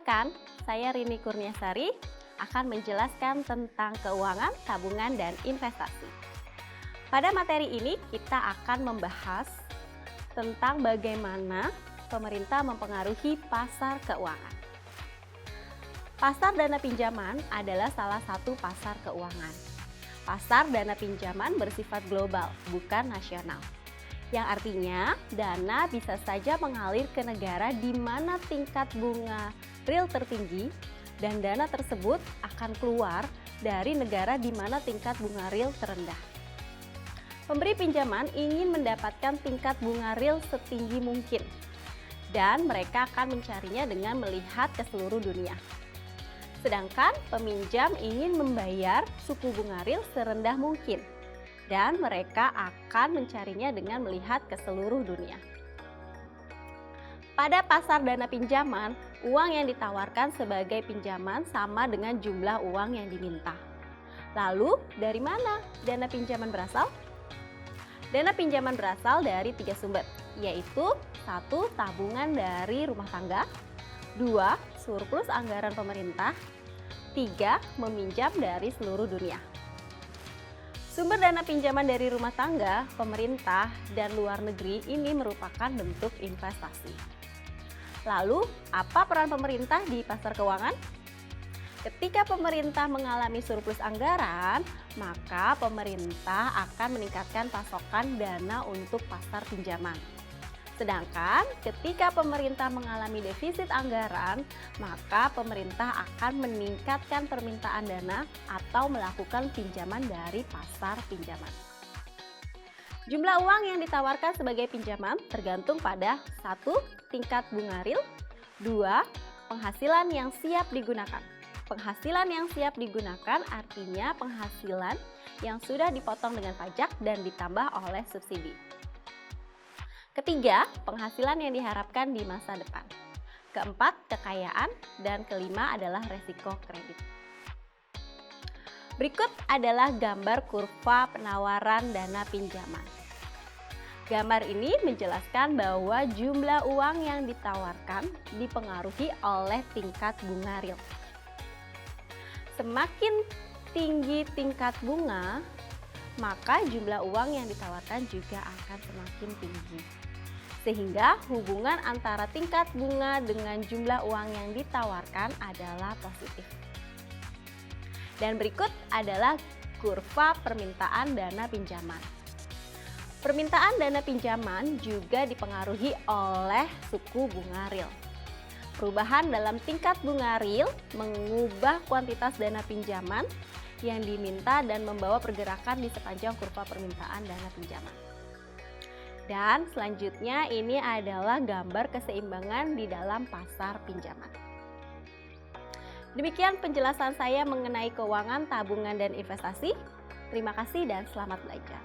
Perkenalkan, saya Rini Kurniasari akan menjelaskan tentang keuangan, tabungan, dan investasi. Pada materi ini kita akan membahas tentang bagaimana pemerintah mempengaruhi pasar keuangan. Pasar dana pinjaman adalah salah satu pasar keuangan. Pasar dana pinjaman bersifat global, bukan nasional. Yang artinya dana bisa saja mengalir ke negara di mana tingkat bunga real tertinggi dan dana tersebut akan keluar dari negara di mana tingkat bunga real terendah. Pemberi pinjaman ingin mendapatkan tingkat bunga real setinggi mungkin dan mereka akan mencarinya dengan melihat ke seluruh dunia. Sedangkan peminjam ingin membayar suku bunga real serendah mungkin dan mereka akan mencarinya dengan melihat ke seluruh dunia. Pada pasar dana pinjaman, uang yang ditawarkan sebagai pinjaman sama dengan jumlah uang yang diminta. Lalu, dari mana dana pinjaman berasal? Dana pinjaman berasal dari 3 sumber, yaitu 1. Tabungan dari rumah tangga, 2. Surplus anggaran pemerintah, 3. Meminjam dari seluruh dunia. Sumber dana pinjaman dari rumah tangga, pemerintah, dan luar negeri ini merupakan bentuk investasi. Lalu, apa peran pemerintah di pasar keuangan? Ketika pemerintah mengalami surplus anggaran, maka pemerintah akan meningkatkan pasokan dana untuk pasar pinjaman. Sedangkan ketika pemerintah mengalami defisit anggaran, maka pemerintah akan meningkatkan permintaan dana atau melakukan pinjaman dari pasar pinjaman. Jumlah uang yang ditawarkan sebagai pinjaman tergantung pada 1. Tingkat bunga real, 2. Penghasilan yang siap digunakan. Penghasilan yang siap digunakan artinya penghasilan yang sudah dipotong dengan pajak dan ditambah oleh subsidi. Ketiga, penghasilan yang diharapkan di masa depan. Keempat, kekayaan. Dan kelima adalah resiko kredit. Berikut adalah gambar kurva penawaran dana pinjaman. Gambar ini menjelaskan bahwa jumlah uang yang ditawarkan dipengaruhi oleh tingkat bunga real. Semakin tinggi tingkat bunga, maka jumlah uang yang ditawarkan juga akan semakin tinggi. Sehingga hubungan antara tingkat bunga dengan jumlah uang yang ditawarkan adalah positif. Dan berikut adalah kurva permintaan dana pinjaman. Permintaan dana pinjaman juga dipengaruhi oleh suku bunga real. Perubahan dalam tingkat bunga real mengubah kuantitas dana pinjaman yang diminta dan membawa pergerakan di sepanjang kurva permintaan dana pinjaman. Dan selanjutnya ini adalah gambar keseimbangan di dalam pasar pinjaman. Demikian penjelasan saya mengenai keuangan, tabungan, dan investasi. Terima kasih dan selamat belajar.